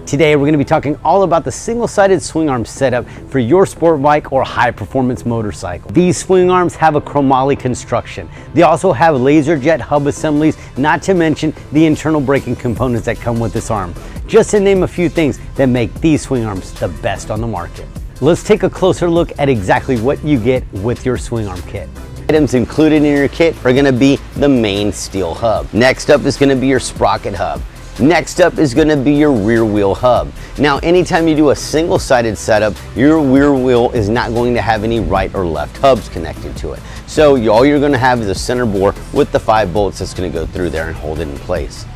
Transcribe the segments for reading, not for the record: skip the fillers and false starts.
Today we're going to be talking all about the single-sided swing arm setup for your sport bike or high-performance motorcycle. These swing arms have a chromoly construction. They also have laser jet hub assemblies, not to mention the internal braking components that come with this arm. Just to name a few things that make these swing arms the best on the market. Let's take a closer look at exactly what you get with your swing arm kit. Items included in your kit are going to be the main steel hub. Next up is going to be your sprocket hub. Next up is going to be your rear wheel hub. Now, anytime you do a single-sided setup, your rear wheel is not going to have any right or left hubs connected to it. So all you're going to have is a center bore with the 5 bolts that's going to go through there and hold it in place.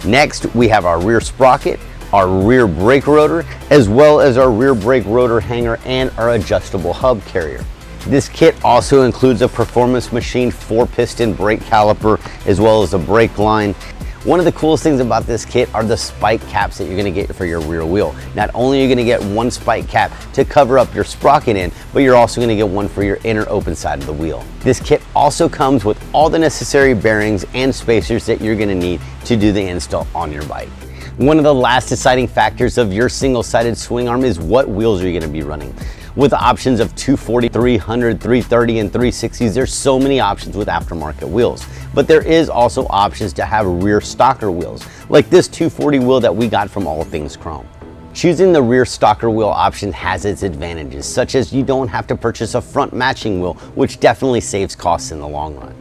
Next, we have our rear sprocket, our rear brake rotor, as well as our rear brake rotor hanger and our adjustable hub carrier. This kit also includes a performance machine 4-piston brake caliper, as well as a brake line. One of the coolest things about this kit are the spike caps that you're going to get for your rear wheel. Not only are you going to get one spike cap to cover up your sprocket end, but you're also going to get one for your inner open side of the wheel. This kit also comes with all the necessary bearings and spacers that you're going to need to do the install on your bike. One of the last deciding factors of your single-sided swing arm is what wheels are you going to be running. With options of 240, 300, 330, and 360s, there's so many options with aftermarket wheels. But there is also options to have rear stocker wheels, like this 240 wheel that we got from All Things Chrome. Choosing the rear stocker wheel option has its advantages, such as you don't have to purchase a front matching wheel, which definitely saves costs in the long run.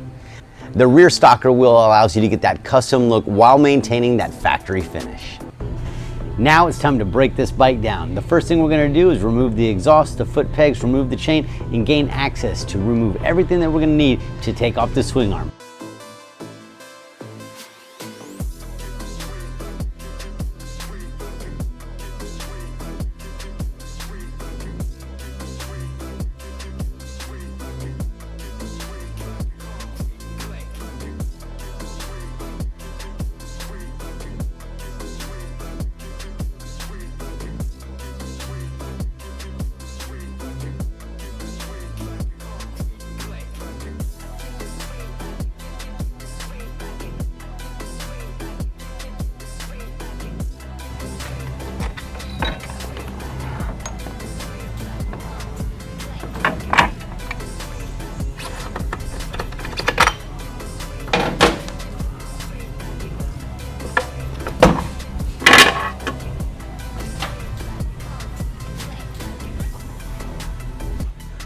The rear stocker wheel allows you to get that custom look while maintaining that factory finish. Now it's time to break this bike down. The first thing we're going to do is remove the exhaust, the foot pegs, remove the chain, and gain access to remove everything that we're going to need to take off the swing arm.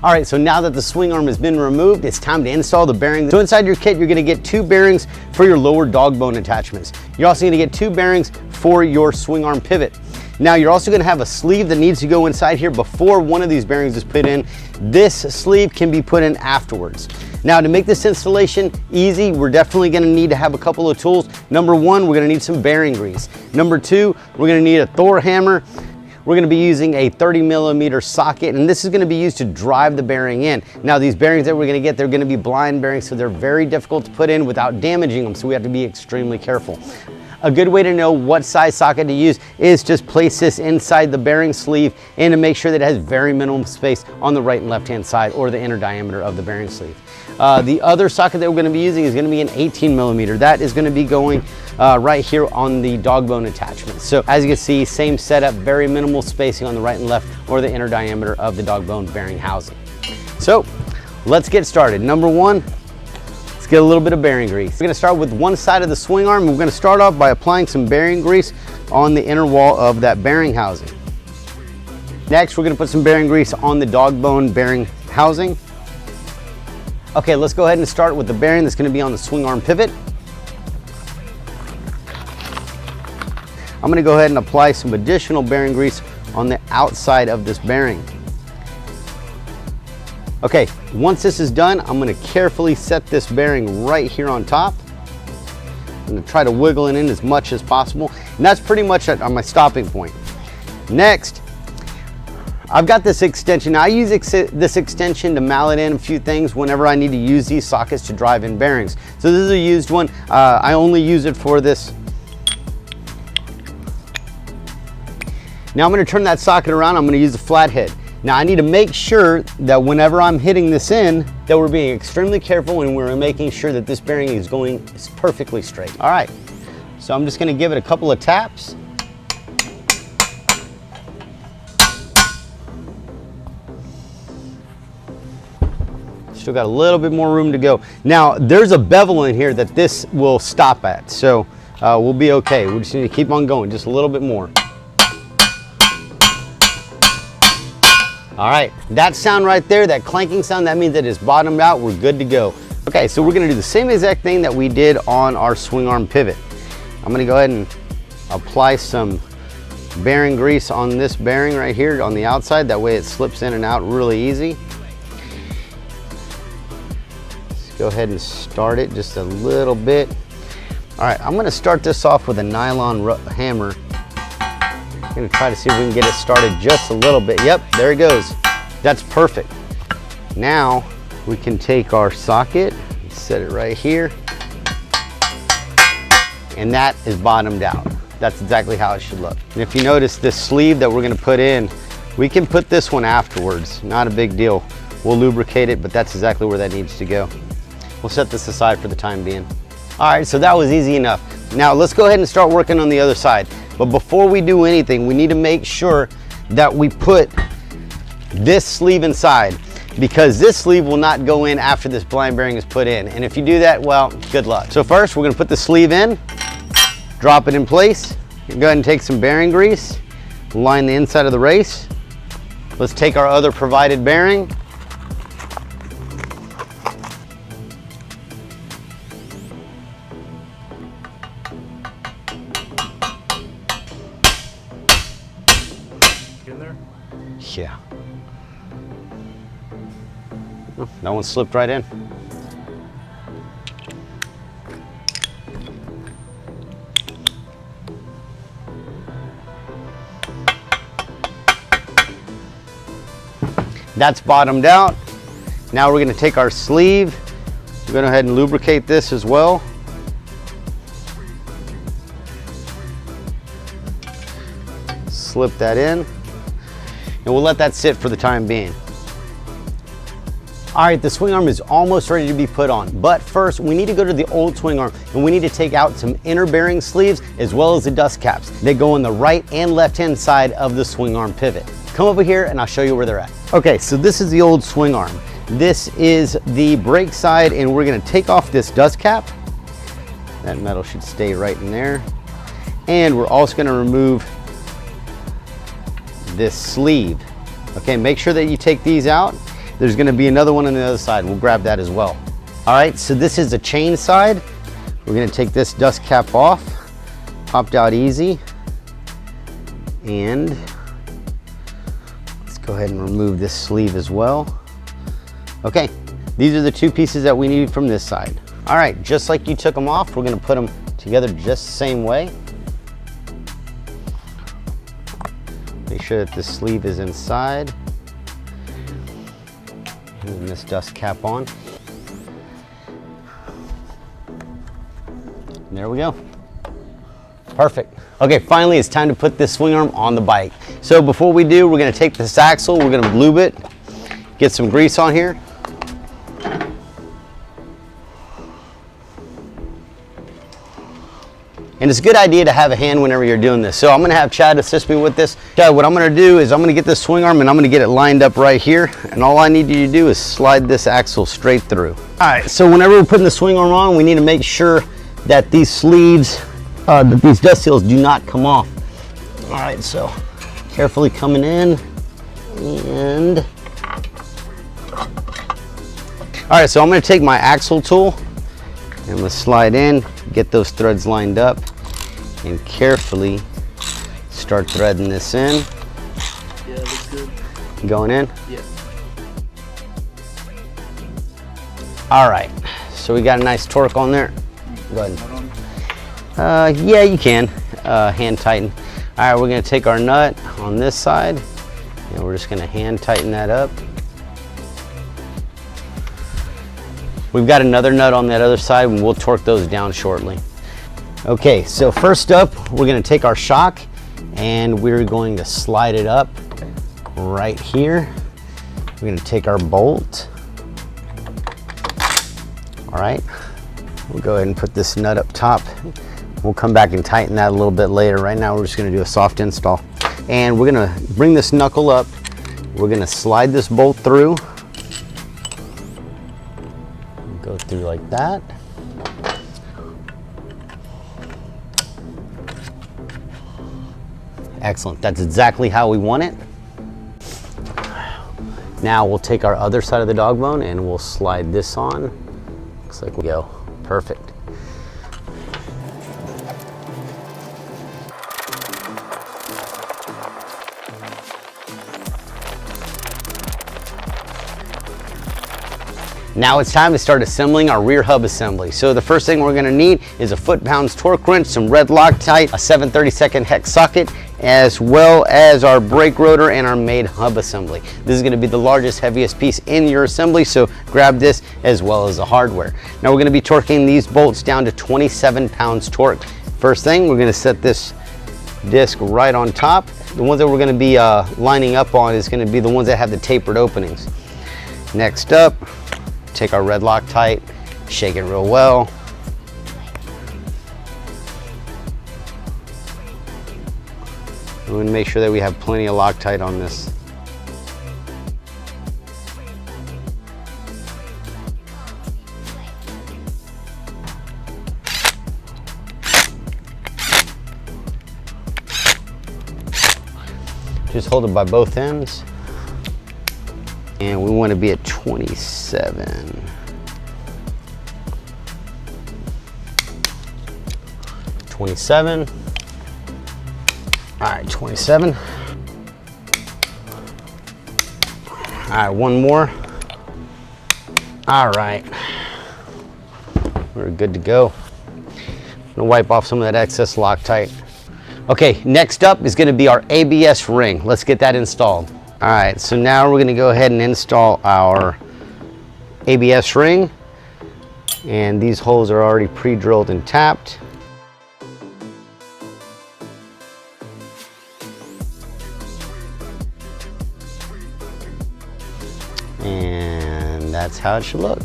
All right, so now that the swing arm has been removed, it's time to install the bearings. So inside your kit, you're gonna get 2 bearings for your lower dog bone attachments. You're also gonna get 2 bearings for your swing arm pivot. Now you're also gonna have a sleeve that needs to go inside here before one of these bearings is put in. This sleeve can be put in afterwards. Now to make this installation easy, we're definitely gonna need to have a couple of tools. Number 1, we're gonna need some bearing grease. Number 2, we're gonna need a Thor hammer. We're going to be using a 30mm socket, and this is going to be used to drive the bearing in. Now these bearings that we're going to get, they're going to be blind bearings, so they're very difficult to put in without damaging them, so we have to be extremely careful. A good way to know what size socket to use is just place this inside the bearing sleeve and to make sure that it has very minimum space on the right and left hand side or the inner diameter of the bearing sleeve. The other socket that we're going to be using is going to be an 18mm. That is going to be going right here on the dog bone attachment. So as you can see, same setup, very minimal spacing on the right and left or the inner diameter of the dog bone bearing housing. So let's get started. Number 1, let's get a little bit of bearing grease. We're going to start with one side of the swing arm. We're going to start off by applying some bearing grease on the inner wall of that bearing housing. Next, we're going to put some bearing grease on the dog bone bearing housing. Okay, let's go ahead and start with the bearing that's going to be on the swing arm pivot. I'm going to go ahead and apply some additional bearing grease on the outside of this bearing. Okay, once this is done, I'm going to carefully set this bearing right here on top. I'm going to try to wiggle it in as much as possible, and that's pretty much on my stopping point. Next, I've got this extension. Now, I use this extension to mallet in a few things whenever I need to use these sockets to drive in bearings. So this is a used one. I only use it for this. Now I'm going to turn that socket around. I'm going to use a flathead. Now I need to make sure that whenever I'm hitting this in, that we're being extremely careful and we're making sure that this bearing is going perfectly straight. All right, so I'm just going to give it a couple of taps. Still got a little bit more room to go. Now, there's a bevel in here that this will stop at, so we'll be okay. We just need to keep on going, just a little bit more. All right, that sound right there, that clanking sound, that means that it's bottomed out. We're good to go. Okay, so we're gonna do the same exact thing that we did on our swing arm pivot. I'm gonna go ahead and apply some bearing grease on this bearing right here on the outside. That way it slips in and out really easy. Let's go ahead and start it just a little bit. All right, I'm gonna start this off with a nylon hammer. I'm gonna try to see if we can get it started just a little bit. Yep, there it goes. That's perfect. Now we can take our socket and set it right here. And that is bottomed out. That's exactly how it should look. And if you notice this sleeve that we're gonna put in, we can put this one afterwards. Not a big deal. We'll lubricate it, but that's exactly where that needs to go. We'll set this aside for the time being. All right, so that was easy enough. Now let's go ahead and start working on the other side. But before we do anything, we need to make sure that we put this sleeve inside, because this sleeve will not go in after this blind bearing is put in. And if you do that, well, good luck. So first we're gonna put the sleeve in, drop it in place. Go ahead and take some bearing grease, line the inside of the race. Let's take our other provided bearing. In there? Yeah. Oh, that one slipped right in. That's bottomed out. Now we're going to take our sleeve. We're going to go ahead and lubricate this as well. Slip that in. And we'll let that sit for the time being. All right, the swing arm is almost ready to be put on, but first we need to go to the old swing arm and we need to take out some inner bearing sleeves as well as the dust caps. They go on the right and left hand side of the swing arm pivot. Come over here and I'll show you where they're at. Okay, so this is the old swing arm. This is the brake side, and we're gonna take off this dust cap. That metal should stay right in there. And we're also gonna remove this sleeve. Okay, make sure that you take these out. There's gonna be another one on the other side. We'll grab that as well. All right, so this is the chain side. We're gonna take this dust cap off. Popped out easy. And let's go ahead and remove this sleeve as well. Okay, these are the two pieces that we need from this side. All right, just like you took them off, we're gonna put them together just the same way. Make sure that the sleeve is inside. And this dust cap on. And there we go. Perfect. Okay, finally it's time to put this swing arm on the bike. So before we do, we're gonna take this axle, we're gonna lube it, get some grease on here. And it's a good idea to have a hand whenever you're doing this. So I'm gonna have Chad assist me with this. Chad, what I'm gonna do is I'm gonna get this swing arm and I'm gonna get it lined up right here. And all I need you to do is slide this axle straight through. All right, so whenever we're putting the swing arm on, we need to make sure that these sleeves, that these dust seals do not come off. All right, so carefully coming in and. All right, so I'm gonna take my axle tool and I'm gonna slide in, get those threads lined up, and carefully start threading this in. Yeah, looks good. Going in? Yeah. All right, so we got a nice torque on there. Go ahead. Yeah, you can, hand tighten. All right, we're gonna take our nut on this side and we're just gonna hand tighten that up. We've got another nut on that other side and we'll torque those down shortly. Okay, so first up, we're gonna take our shock and we're going to slide it up right here. We're gonna take our bolt. All right, we'll go ahead and put this nut up top. We'll come back and tighten that a little bit later. Right now, we're just gonna do a soft install. And we're gonna bring this knuckle up. We're gonna slide this bolt through. through like that. Excellent, that's exactly how we want it. Now we'll take our other side of the dog bone and we'll slide this on. Looks like we go, perfect. Now it's time to start assembling our rear hub assembly. So the first thing we're gonna need is a foot-pounds torque wrench, some red Loctite, a 7/32 hex socket, as well as our brake rotor and our main hub assembly. This is gonna be the largest, heaviest piece in your assembly, so grab this as well as the hardware. Now we're gonna be torquing these bolts down to 27 pounds torque. First thing, we're gonna set this disc right on top. The ones that we're gonna be lining up on is gonna be the ones that have the tapered openings. Next up, take our red Loctite, shake it real well. We want to make sure that we have plenty of Loctite on this. Just hold it by both ends. And we want to be at 27. 27. All right, 27. All right, one more. All right, we're good to go. I'm gonna wipe off some of that excess Loctite. Okay, next up is gonna be our ABS ring. Let's get that installed. All right, so now we're gonna go ahead and install our ABS ring. And these holes are already pre-drilled and tapped. And that's how it should look.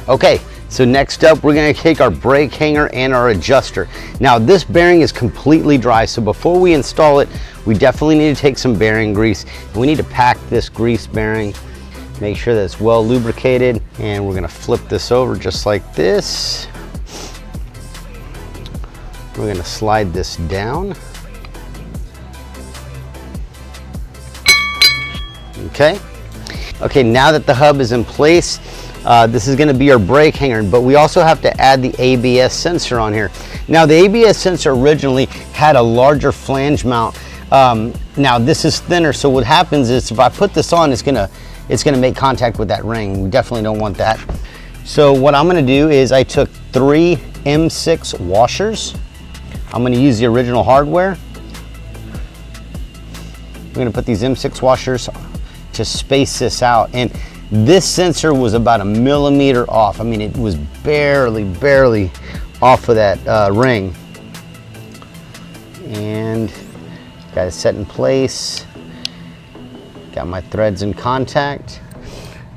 Okay, so next up we're gonna take our brake hanger and our adjuster. Now this bearing is completely dry, so before we install it, we definitely need to take some bearing grease. We need to pack this grease bearing, make sure that it's well lubricated, and we're gonna flip this over just like this. We're gonna slide this down. Okay, now that the hub is in place, this is gonna be our brake hanger, but we also have to add the ABS sensor on here. Now the ABS sensor originally had a larger flange mount. Now this is thinner, so what happens is if I put this on, it's gonna make contact with that ring. We definitely don't want that. So what I'm gonna do is I took 3 M6 washers. I'm gonna use the original hardware. We're gonna put these M6 washers to space this out, and this sensor was about 1 millimeter off. I mean, it was barely off of that ring. And got it set in place. Got my threads in contact.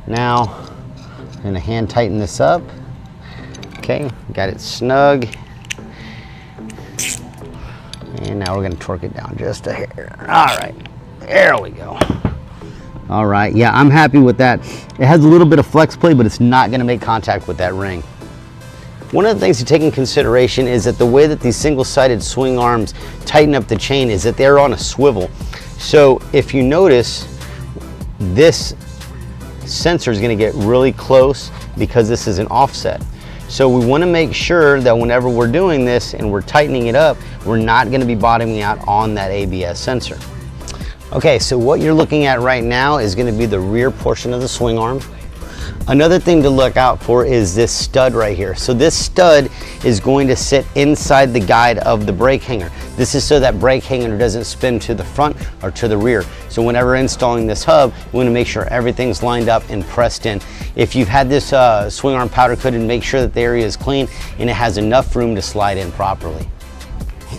Now I'm gonna hand tighten this up. Okay, got it snug. And now we're gonna torque it down just a hair. All right, there we go. All right, yeah, I'm happy with that. It has a little bit of flex play, but it's not gonna make contact with that ring. One of the things to take in consideration is that the way that these single-sided swing arms tighten up the chain is that they're on a swivel. So if you notice, this sensor is gonna get really close because this is an offset. So we wanna make sure that whenever we're doing this and we're tightening it up, we're not gonna be bottoming out on that ABS sensor. Okay, so what you're looking at right now is gonna be the rear portion of the swing arm. Another thing to look out for is this stud right here. So this stud is going to sit inside the guide of the brake hanger. This is so that brake hanger doesn't spin to the front or to the rear. So whenever installing this hub, we want to make sure everything's lined up and pressed in. If you've had this swing arm powder coated, make sure that the area is clean and it has enough room to slide in properly.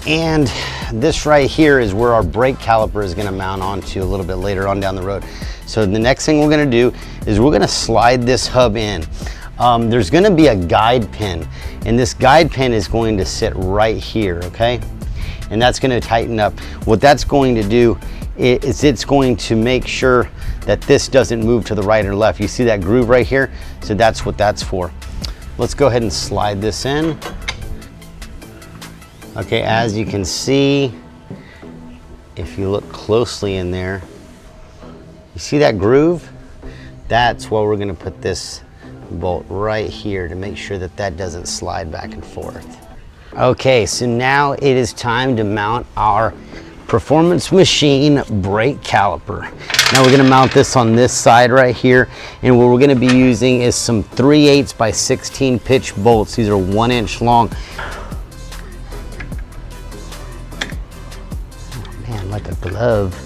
And this right here is where our brake caliper is going to mount onto a little bit later on down the road. So the next thing we're going to do is we're going to slide this hub in. There's going to be a guide pin, and this guide pin is going to sit right here, okay? And that's going to tighten up. What that's going to do is it's going to make sure that this doesn't move to the right or left. You see that groove right here? So that's what that's for. Let's go ahead and slide this in. Okay, as you can see, if you look closely in there, you see that groove? That's where we're gonna put this bolt right here to make sure that that doesn't slide back and forth. Okay, so now it is time to mount our Performance Machine brake caliper. Now we're gonna mount this on this side right here, and what we're gonna be using is some 3/8 by 16 pitch bolts. These are 1 inch long. Oh man, like a glove.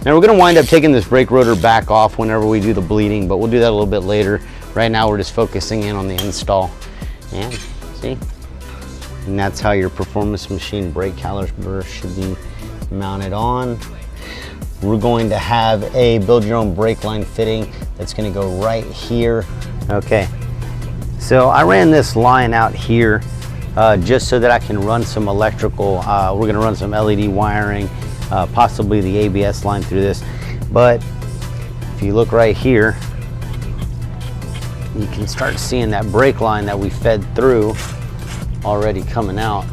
Now we're gonna wind up taking this brake rotor back off whenever we do the bleeding, but we'll do that a little bit later. Right now we're just focusing in on the install. And see? And that's how your Performance Machine brake caliper should be mounted on. We're going to have a build your own brake line fitting that's gonna go right here. Okay, so I ran this line out here just so that I can run some electrical. We're gonna run some LED wiring, possibly the ABS line through this. But if you look right here, you can start seeing that brake line that we fed through already coming out.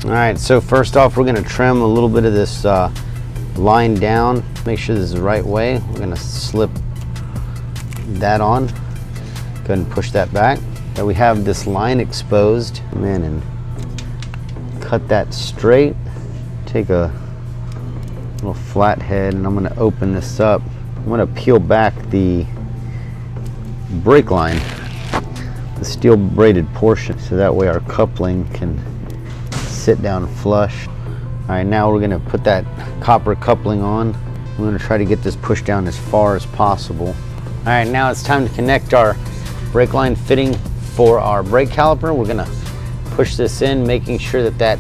All right, so first off, we're gonna trim a little bit of this line down, make sure this is the right way. We're gonna slip that on. Go ahead and push that back. Then we have this line exposed. Come in and cut that straight. Take a little flat head and I'm gonna open this up. I'm gonna peel back the brake line, the steel braided portion, so that way our coupling can sit down flush. All right, now we're gonna put that copper coupling on. We're gonna try to get this pushed down as far as possible. All right, now it's time to connect our brake line fitting for our brake caliper. We're gonna push this in, making sure that that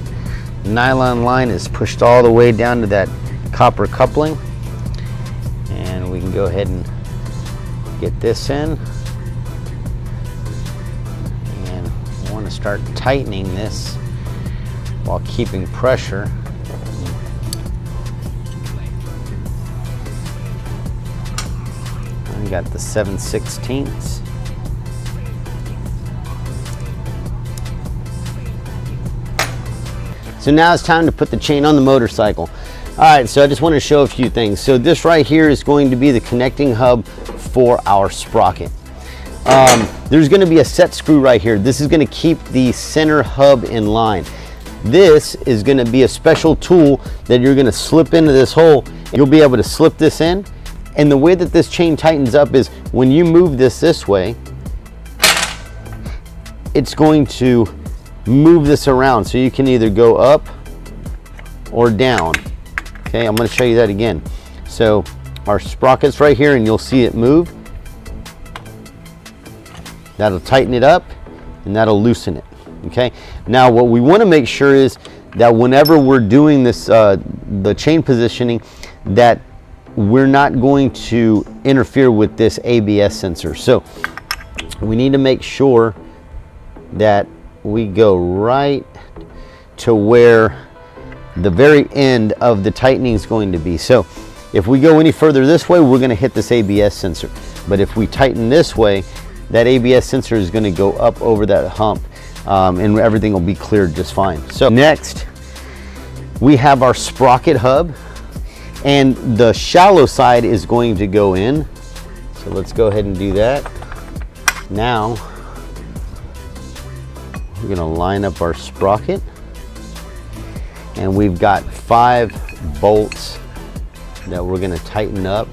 nylon line is pushed all the way down to that copper coupling. And we can go ahead and get this in. And we wanna start tightening this while keeping pressure. We got the 7/16. So now it's time to put the chain on the motorcycle. All right, so I just want to show a few things. So this right here is going to be the connecting hub for our sprocket. There's going to be a set screw right here. This is going to keep the center hub in line. This is going to be a special tool that you're going to slip into this hole. You'll be able to slip this in. And the way that this chain tightens up is when you move this way, it's going to move this around. So you can either go up or down. Okay, I'm going to show you that again. So our sprocket's right here and you'll see it move. That'll tighten it up and that'll loosen it. Okay, now what we want to make sure is that whenever we're doing this, the chain positioning, that we're not going to interfere with this ABS sensor. So we need to make sure that we go right to where the very end of the tightening is going to be. So if we go any further this way, we're going to hit this ABS sensor. But if we tighten this way, that ABS sensor is going to go up over that hump, and everything will be cleared just fine. So next, we have our sprocket hub, and the shallow side is going to go in. So let's go ahead and do that. Now, we're going to line up our sprocket, and we've got 5 bolts that we're going to tighten up.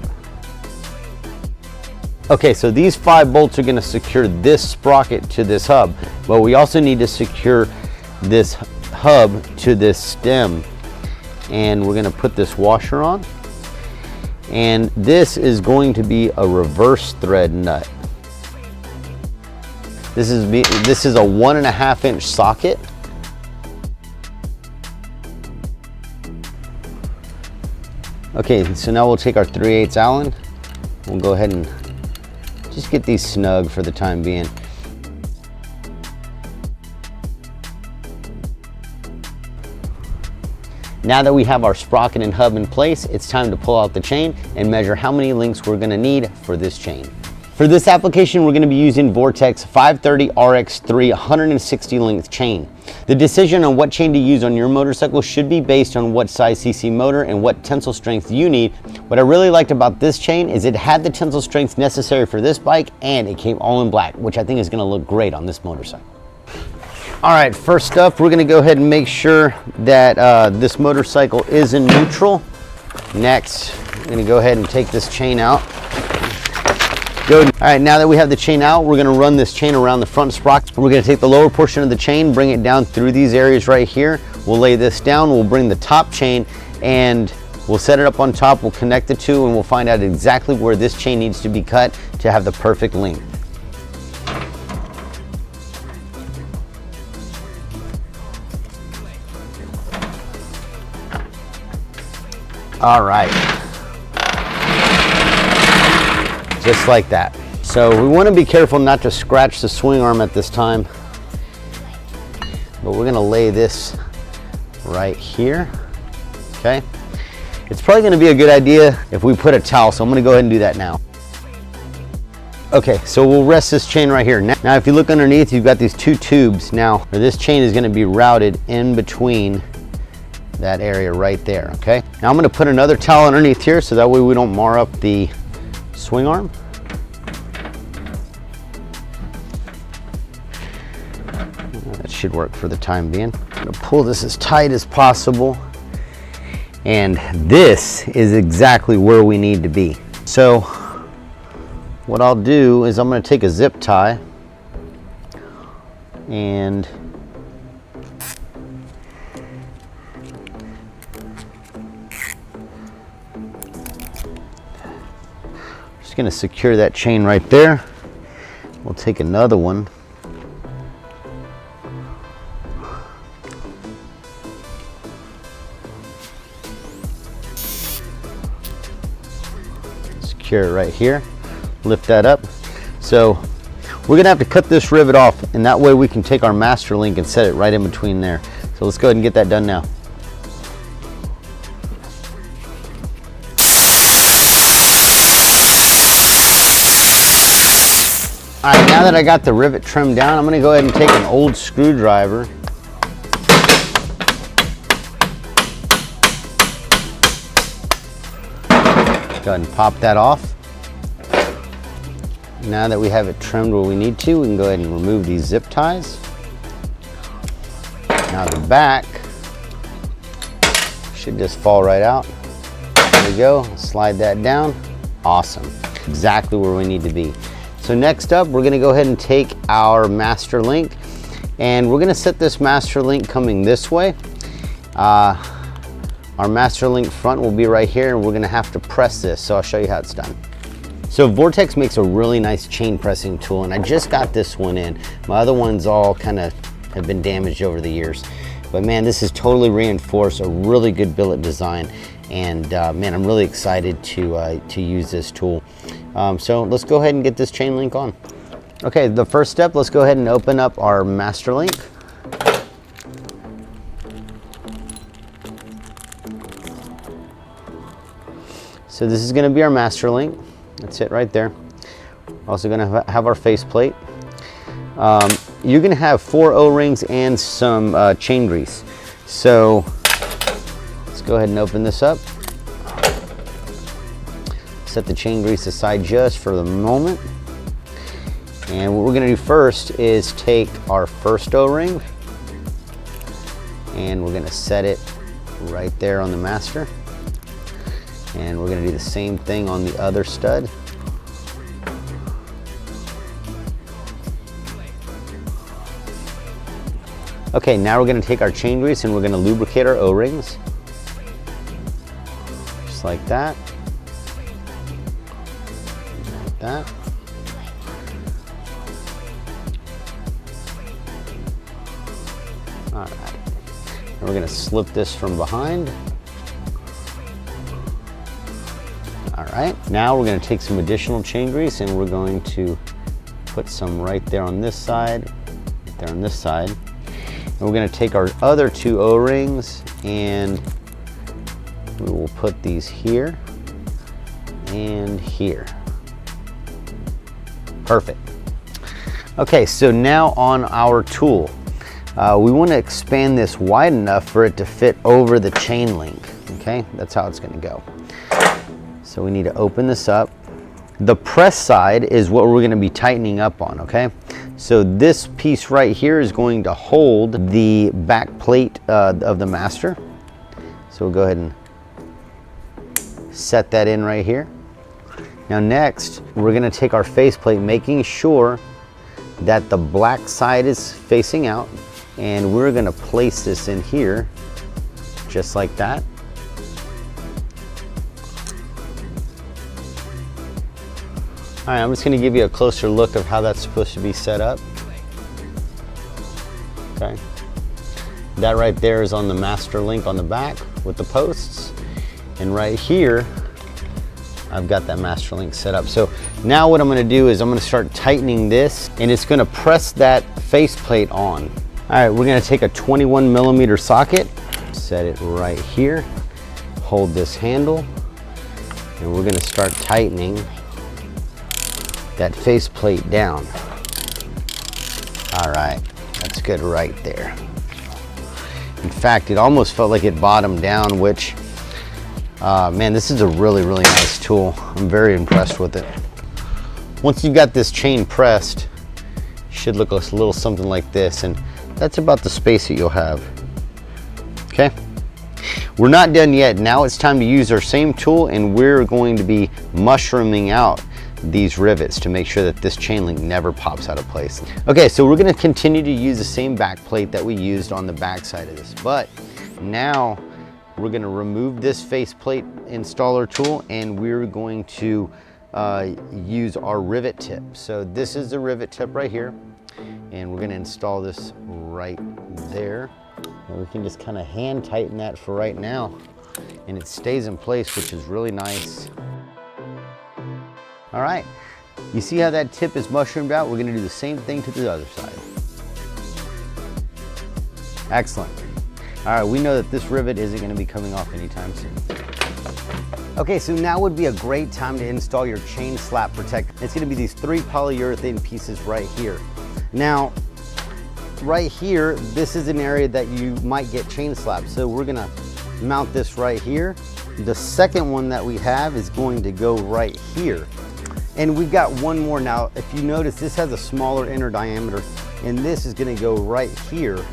Okay, so these 5 bolts are going to secure this sprocket to this hub, but we also need to secure this hub to this stem. And we're going to put this washer on, and this is going to be a reverse thread nut. This is a 1.5 inch socket. Okay, so now we'll take our 3/8 Allen. We'll go ahead and just get these snug for the time being. Now that we have our sprocket and hub in place, it's time to pull out the chain and measure how many links we're gonna need for this chain. For this application, we're gonna be using Vortex 530 RX3 160 length chain. The decision on what chain to use on your motorcycle should be based on what size CC motor and what tensile strength you need. What I really liked about this chain is it had the tensile strength necessary for this bike, and it came all in black, which I think is gonna look great on this motorcycle. All right, first up, we're gonna go ahead and make sure that this motorcycle is in neutral. Next, I'm gonna go ahead and take this chain out. Good. All right, now that we have the chain out, we're gonna run this chain around the front sprocket. We're gonna take the lower portion of the chain, bring it down through these areas right here. We'll lay this down, we'll bring the top chain, and we'll set it up on top, we'll connect the two, and we'll find out exactly where this chain needs to be cut to have the perfect length. All right, just like that. So we want to be careful not to scratch the swing arm at this time, but we're going to lay this right here, okay? It's probably going to be a good idea if we put a towel, so I'm going to go ahead and do that now. Okay, so we'll rest this chain right here. Now if you look underneath, you've got these two tubes. Now this chain is going to be routed in between that area right there, okay? Now I'm gonna put another towel underneath here so that way we don't mar up the swing arm. That should work for the time being. I'm gonna pull this as tight as possible. And this is exactly where we need to be. So what I'll do is I'm gonna take a zip tie and going to secure that chain right there. We'll take another one. Secure it right here. Lift that up. So we're going to have to cut this rivet off, and that way we can take our master link and set it right in between there. So let's go ahead and get that done now. All right, now that I got the rivet trimmed down, I'm gonna go ahead and take an old screwdriver. Go ahead and pop that off. Now that we have it trimmed where we need to, we can go ahead and remove these zip ties. Now the back should just fall right out. There we go, slide that down. Awesome, exactly where we need to be. So next up, we're gonna go ahead and take our master link, and we're gonna set this master link coming this way. Our master link front will be right here, and we're gonna have to press this, so I'll show you how it's done. So Vortex makes a really nice chain pressing tool, and I just got this one in. My other ones all kind of have been damaged over the years. But man, this is totally reinforced, a really good billet design. And man, I'm really excited to use this tool. So let's go ahead and get this chain link on. Okay, the first step, let's go ahead and open up our master link. So this is going to be our master link. That's it right there. Also going to have our faceplate. You're going to have 4 O-rings and some chain grease. So let's go ahead and open this up. Set the chain grease aside just for the moment. And what we're going to do first is take our first O-ring, and we're going to set it right there on the master. And we're going to do the same thing on the other stud. Okay, now we're going to take our chain grease and we're going to lubricate our O-rings. Just like that. Like that. All right. And we're going to slip this from behind. All right, now we're gonna take some additional chain grease and we're going to put some right there on this side, right there on this side. And we're gonna take our other 2 O-rings and we will put these here and here. Perfect. Okay, so now on our tool, we want to expand this wide enough for it to fit over the chain link. Okay, that's how it's going to go. So we need to open this up. The press side is what we're going to be tightening up on. Okay, so this piece right here is going to hold the back plate of the master. So we'll go ahead and set that in right here. Now next, we're gonna take our faceplate, making sure that the black side is facing out, and we're gonna place this in here, just like that. All right, I'm just gonna give you a closer look of how that's supposed to be set up. Okay. That right there is on the master link on the back with the posts. And right here, I've got that master link set up. So now what I'm gonna do is I'm gonna start tightening this and it's gonna press that faceplate on. All right, we're gonna take a 21mm socket, set it right here, hold this handle, and we're gonna start tightening that faceplate down. All right, that's good right there. In fact, it almost felt like it bottomed down, which man, this is a really nice tool. I'm very impressed with it. Once you've got this chain pressed, it should look a little something like this, and that's about the space that you'll have. Okay, we're not done yet. Now it's time to use our same tool, and we're going to be mushrooming out these rivets to make sure that this chain link never pops out of place. Okay, so we're going to continue to use the same back plate that we used on the back side of this, but now we're going to remove this faceplate installer tool and we're going to use our rivet tip. So this is the rivet tip right here, and we're going to install this right there. And we can just kind of hand tighten that for right now, and it stays in place, which is really nice. All right, you see how that tip is mushroomed out? We're going to do the same thing to the other side. Excellent. All right, we know that this rivet isn't going to be coming off anytime soon. Okay, so now would be a great time to install your chain slap protector. It's going to be these 3 polyurethane pieces right here. Now, right here, this is an area that you might get chain slapped. So we're going to mount this right here. The second one that we have is going to go right here. And we've got one more now. If you notice, this has a smaller inner diameter, and this is going to go right here.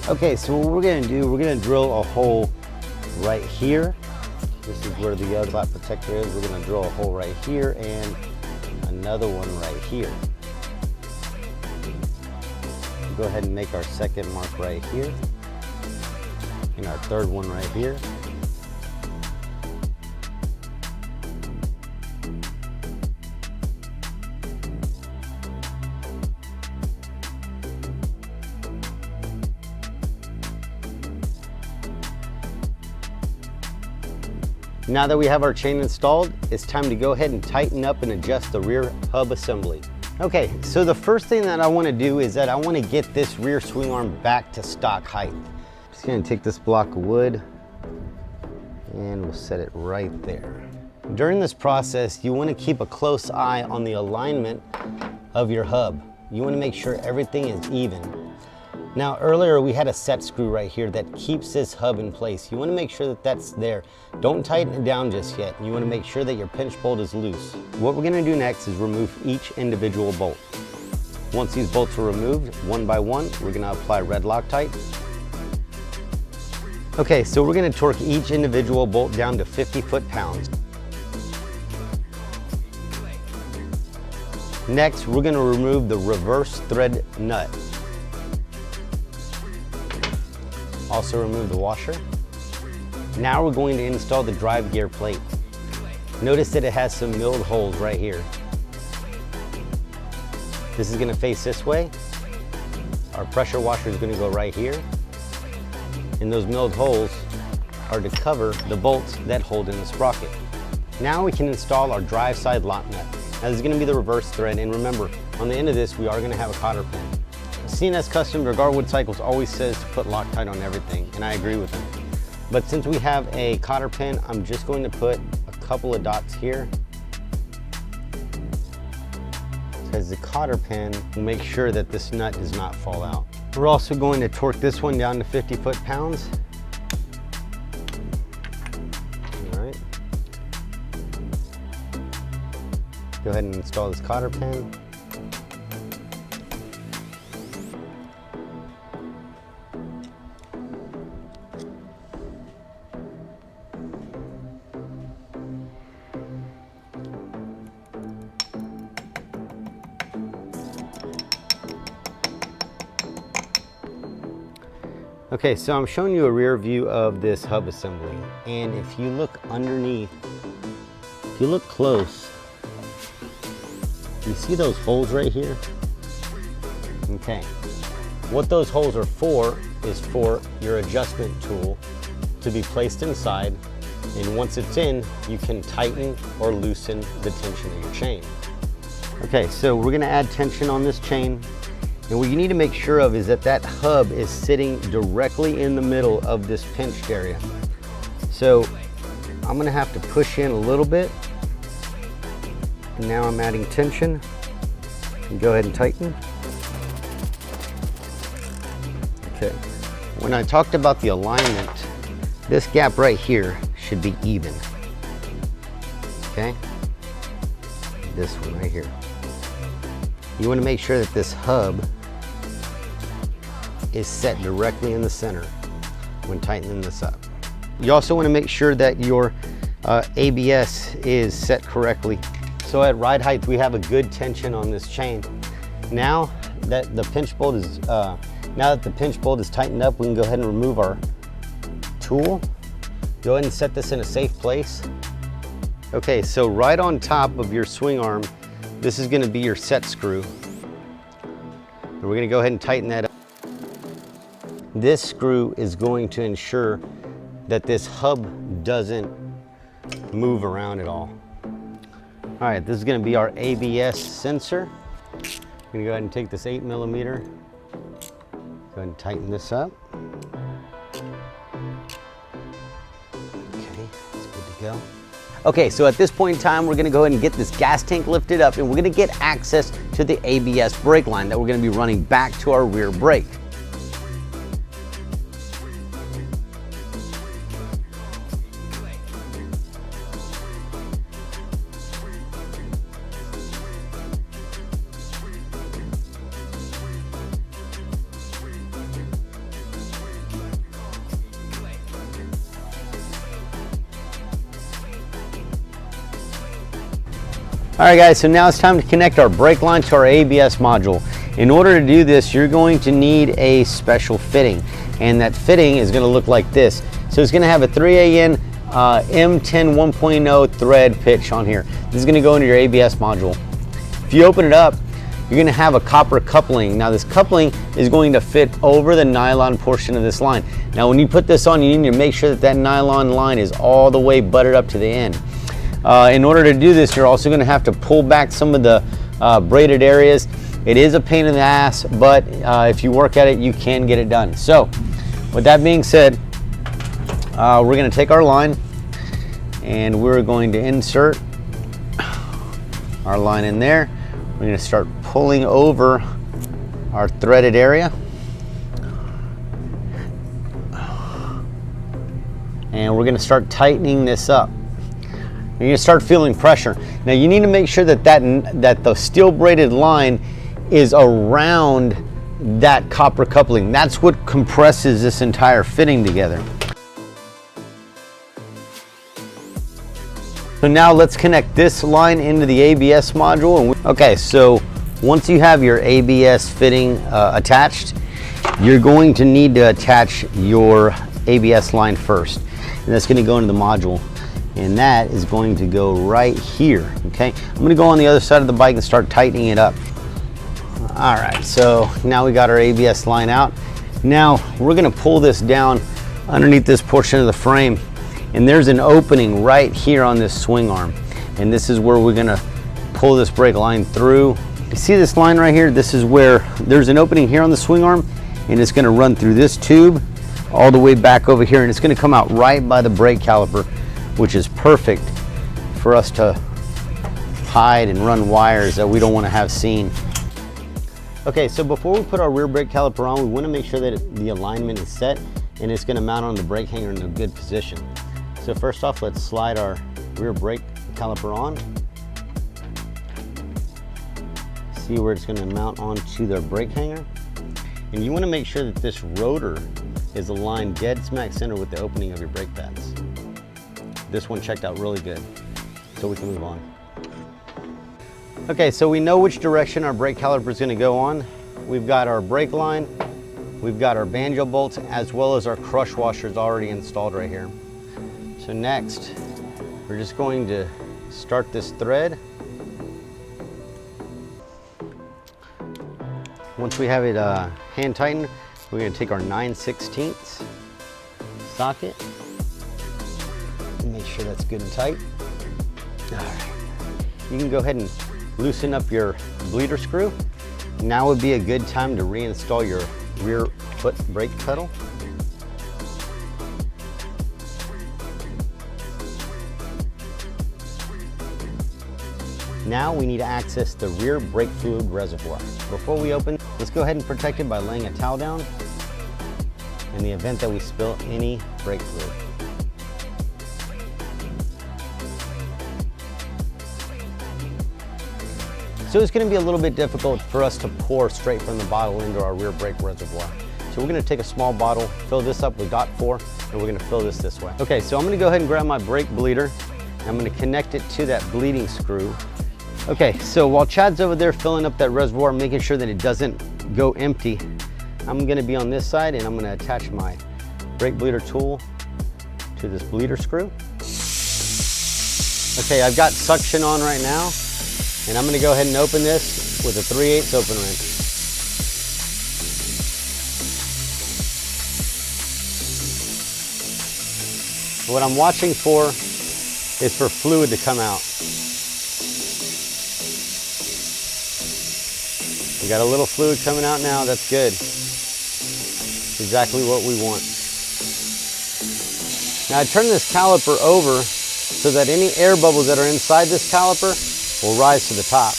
Okay, so what we're gonna do, we're gonna drill a hole right here. This is where the other slap protector is. We're gonna drill a hole right here and another one right here. We'll go ahead and make our second mark right here and our third one right here. Now that we have our chain installed, it's time to go ahead and tighten up and adjust the rear hub assembly. Okay, so the first thing that I want to do is that I want to get this rear swing arm back to stock height. Just going to take this block of wood and we'll set it right there. During this process, you want to keep a close eye on the alignment of your hub. You want to make sure everything is even. Now earlier we had a set screw right here that keeps this hub in place. You want to make sure that that's there. Don't tighten it down just yet. You want to make sure that your pinch bolt is loose. What we're going to do next is remove each individual bolt. Once these bolts are removed one by one, we're going to apply red Loctite. Okay, so we're going to torque each individual bolt down to 50 foot-pounds. Next, we're going to remove the reverse thread nut. Also remove the washer. Now we're going to install the drive gear plate. Notice that it has some milled holes right here. This is going to face this way. Our pressure washer is going to go right here. And those milled holes are to cover the bolts that hold in the sprocket. Now we can install our drive side lock nut. Now this is going to be the reverse thread, and remember, on the end of this we are going to have a cotter pin. CNS Custom or Garwood Cycles always says to put Loctite on everything, and I agree with them. But since we have a cotter pin, I'm just going to put a couple of dots here, because the cotter pin will make sure that this nut does not fall out. We're also going to torque this one down to 50 foot-pounds. All right. Go ahead and install this cotter pin. Okay, so I'm showing you a rear view of this hub assembly, and if you look underneath, if you look close, you see those holes right here? Okay, what those holes are for is for your adjustment tool to be placed inside, and once it's in, you can tighten or loosen the tension of your chain. Okay, so we're gonna add tension on this chain. And what you need to make sure of is that that hub is sitting directly in the middle of this pinched area. So I'm gonna have to push in a little bit. And now I'm adding tension. And go ahead and tighten. Okay. When I talked about the alignment, this gap right here should be even. Okay? This one right here. You wanna make sure that this hub is set directly in the center when tightening this up. You also want to make sure that your ABS is set correctly. So at ride height, we have a good tension on this chain. Now that the pinch bolt is tightened up, we can go ahead and remove our tool. Go ahead and set this in a safe place. Okay, so right on top of your swing arm, this is going to be your set screw. And we're going to go ahead and tighten that up. This screw is going to ensure that this hub doesn't move around at all. All right, this is going to be our ABS sensor. I'm going to go ahead and take this 8mm. Go ahead and tighten this up. Okay, it's good to go. Okay, so at this point in time, we're gonna go ahead and get this gas tank lifted up, and we're gonna get access to the ABS brake line that we're gonna be running back to our rear brake. All right guys, so now it's time to connect our brake line to our ABS module. In order to do this, you're going to need a special fitting, and that fitting is going to look like this. So it's going to have a 3AN M10 1.0 thread pitch on here. This is going to go into your ABS module. If you open it up, you're going to have a copper coupling. Now this coupling is going to fit over the nylon portion of this line. Now when you put this on, you need to make sure that that nylon line is all the way buttered up to the end. In order to do this, you're also going to have to pull back some of the braided areas. It is a pain in the ass, but if you work at it, you can get it done. So with that being said, we're going to take our line and we're going to insert our line in there. We're going to start pulling over our threaded area. And we're going to start tightening this up. You're going to start feeling pressure. Now you need to make sure that the steel braided line is around that copper coupling. That's what compresses this entire fitting together. So now let's connect this line into the ABS module. Okay, so once you have your ABS fitting attached, you're going to need to attach your ABS line first. And that's going to go into the module. And that is going to go right here, okay? I'm gonna go on the other side of the bike and start tightening it up. All right, so now we got our ABS line out. Now we're gonna pull this down underneath this portion of the frame, And there's an opening right here on this swing arm. And this is where we're gonna pull this brake line through. You see this line right here? This is where there's an opening here on the swing arm, and it's gonna run through this tube all the way back over here, and it's gonna come out right by the brake caliper, which is perfect for us to hide and run wires that we don't wanna have seen. Okay, so before we put our rear brake caliper on, we wanna make sure that the alignment is set and it's gonna mount on the brake hanger in a good position. So first off, let's slide our rear brake caliper on. See where it's gonna mount onto the brake hanger. And you wanna make sure that this rotor is aligned dead smack center with the opening of your brake pads. This one checked out really good, so we can move on. Okay, so we know which direction our brake caliper is gonna go on. We've got our brake line, we've got our banjo bolts, as well as our crush washers already installed right here. So next, we're just going to start this thread. Once we have it hand tightened, we're going to take our 9/16 socket and make sure that's good and tight. All right. You can go ahead and loosen up your bleeder screw. Now would be a good time to reinstall your rear foot brake pedal. Now we need to access the rear brake fluid reservoir. Before we open, let's go ahead and protect it by laying a towel down in the event that we spill any brake fluid. So it's going to be a little bit difficult for us to pour straight from the bottle into our rear brake reservoir. So we're going to take a small bottle, fill this up with .4, and we're going to fill this way. Okay, so I'm going to go ahead and grab my brake bleeder. I'm going to connect it to that bleeding screw. Okay, so while Chad's over there filling up that reservoir, making sure that it doesn't go empty, I'm gonna be on this side and I'm gonna attach my brake bleeder tool to this bleeder screw. Okay, I've got suction on right now, and I'm gonna go ahead and open this with a 3/8 open wrench. What I'm watching for is for fluid to come out. We got a little fluid coming out now, that's good. Exactly what we want. Now I turn this caliper over so that any air bubbles that are inside this caliper will rise to the top.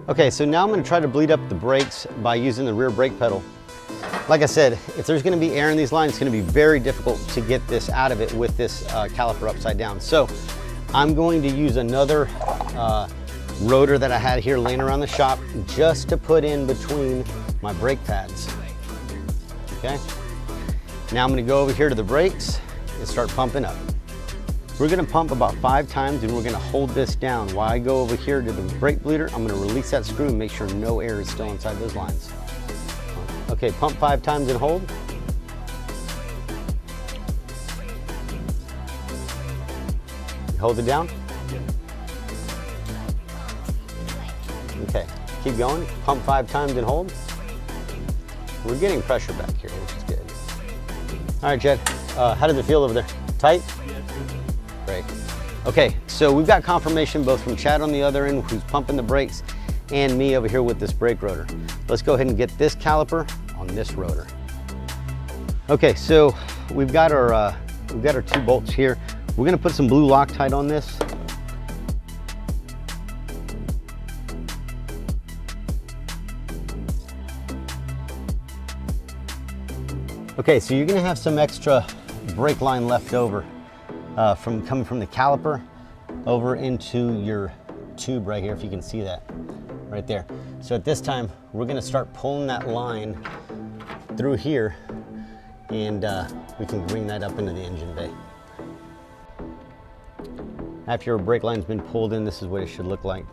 Okay, so now I'm gonna try to bleed up the brakes by using the rear brake pedal. Like I said, if there's gonna be air in these lines, it's gonna be very difficult to get this out of it with this caliper upside down. So I'm going to use another rotor that I had here laying around the shop just to put in between my brake pads. Okay, now I'm gonna go over here to the brakes and start pumping up. We're gonna pump about 5 times and we're gonna hold this down. While I go over here to the brake bleeder, I'm gonna release that screw and make sure no air is still inside those lines. Okay, pump 5 times and hold. Hold it down. Okay, keep going. Pump 5 times and hold. We're getting pressure back here, which is good. All right, Jed, how does it feel over there? Tight? Yeah, it's good. Great. Okay, so we've got confirmation both from Chad on the other end, who's pumping the brakes, and me over here with this brake rotor. Let's go ahead and get this caliper on this rotor. Okay, so we've got our 2 bolts here. We're gonna put some blue Loctite on this. Okay, so you're gonna have some extra brake line left over coming from the caliper over into your tube right here, if you can see that right there. So at this time, we're gonna start pulling that line through here, and we can bring that up into the engine bay. After your brake line's been pulled in, this is what it should look like.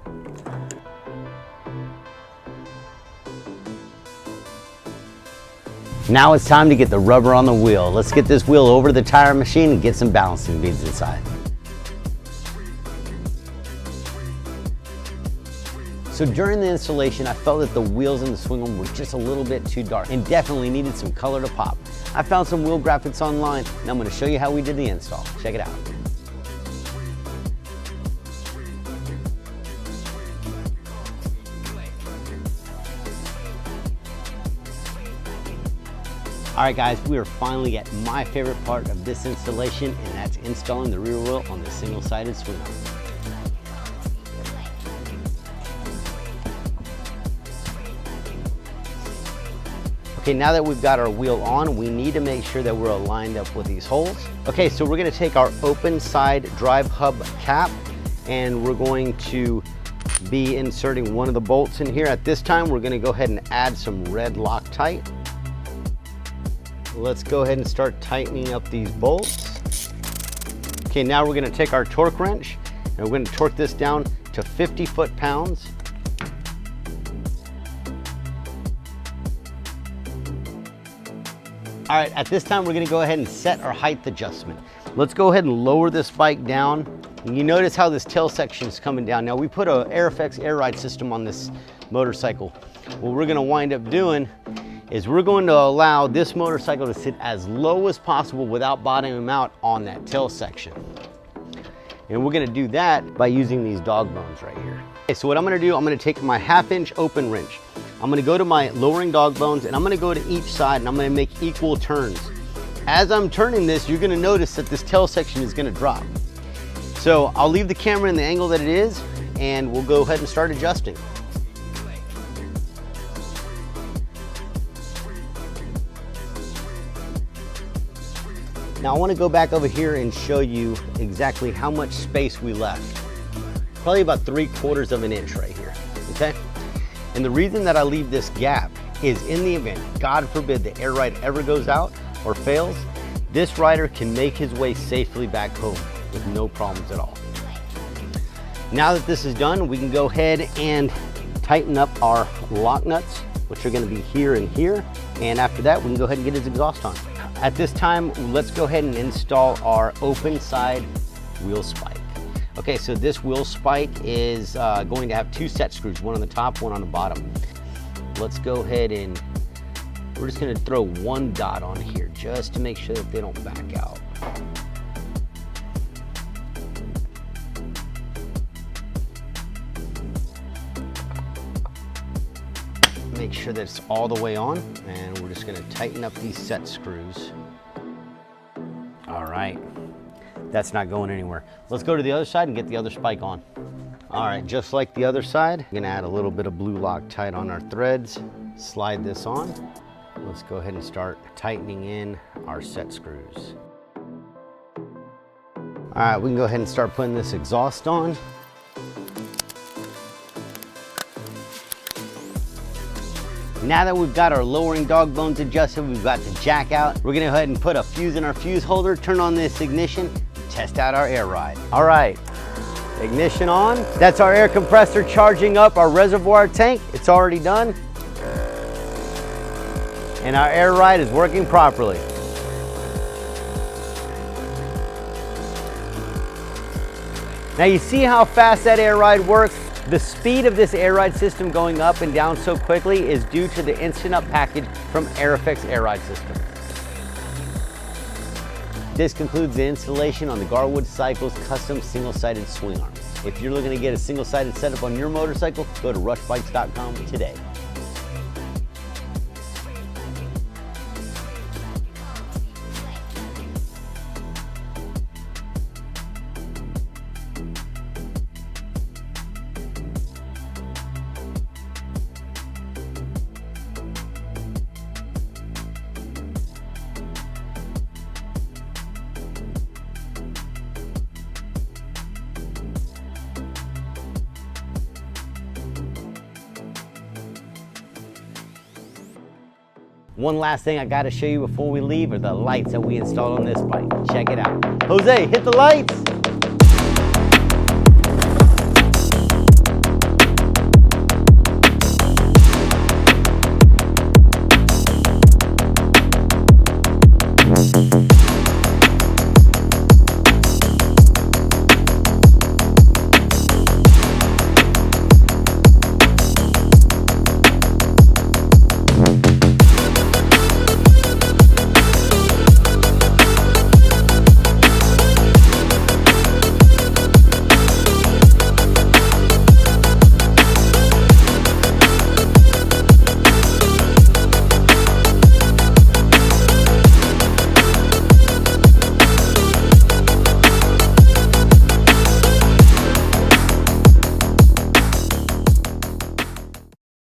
Now it's time to get the rubber on the wheel. Let's get this wheel over to the tire machine and get some balancing beads inside. So during the installation, I felt that the wheels in the Swingarm were just a little bit too dark and definitely needed some color to pop. I found some wheel graphics online and I'm going to show you how we did the install. Check it out. All right guys, we are finally at my favorite part of this installation, and that's installing the rear wheel on the single-sided swing arm. Okay, now that we've got our wheel on, we need to make sure that we're aligned up with these holes. Okay, so we're gonna take our open side drive hub cap, and we're going to be inserting one of the bolts in here. At this time, we're gonna go ahead and add some red Loctite. Let's go ahead and start tightening up these bolts. Okay, now we're gonna take our torque wrench, and we're gonna torque this down to 50 foot-pounds. All right, at this time, we're gonna go ahead and set our height adjustment. Let's go ahead and lower this bike down. And you notice how this tail section is coming down. Now, we put a Airfx air ride system on this motorcycle. What we're gonna wind up doing is we're going to allow this motorcycle to sit as low as possible without bottoming out on that tail section. And we're gonna do that by using these dog bones right here. Okay, so what I'm gonna do, I'm gonna take my 1/2-inch open wrench. I'm gonna go to my lowering dog bones, and I'm gonna go to each side, and I'm gonna make equal turns. As I'm turning this, you're gonna notice that this tail section is gonna drop. So I'll leave the camera in the angle that it is, and we'll go ahead and start adjusting. Now I wanna go back over here and show you exactly how much space we left. Probably about 3/4 of an inch right here, okay? And the reason that I leave this gap is in the event, God forbid, the air ride ever goes out or fails, this rider can make his way safely back home with no problems at all. Now that this is done, we can go ahead and tighten up our lock nuts, which are gonna be here and here. And after that, we can go ahead and get his exhaust on. At this time, let's go ahead and install our open side wheel spike. Okay, so this wheel spike is going to have 2 set screws, one on the top, one on the bottom. Let's go ahead and we're just gonna throw 1 dot on here just to make sure that they don't back out. Make sure that it's all the way on, and we're just gonna tighten up these set screws. All right. That's not going anywhere. Let's go to the other side and get the other spike on. All right, just like the other side, I'm gonna add a little bit of blue Loctite on our threads, slide this on. Let's go ahead and start tightening in our set screws. All right, we can go ahead and start putting this exhaust on. Now that we've got our lowering dog bones adjusted, we've got the jack out, we're gonna go ahead and put a fuse in our fuse holder, turn on this ignition, test out our air ride. All right, ignition on. That's our air compressor charging up our reservoir tank. It's already done. And our air ride is working properly. Now you see how fast that air ride works? The speed of this air ride system going up and down so quickly is due to the Instant Up package from Airfx air ride system. This concludes the installation on the Garwood Cycles custom single-sided swing arm. If you're looking to get a single-sided setup on your motorcycle, go to rushbikes.com today. One last thing I gotta show you before we leave are the lights that we installed on this bike. Check it out. Jose, hit the lights.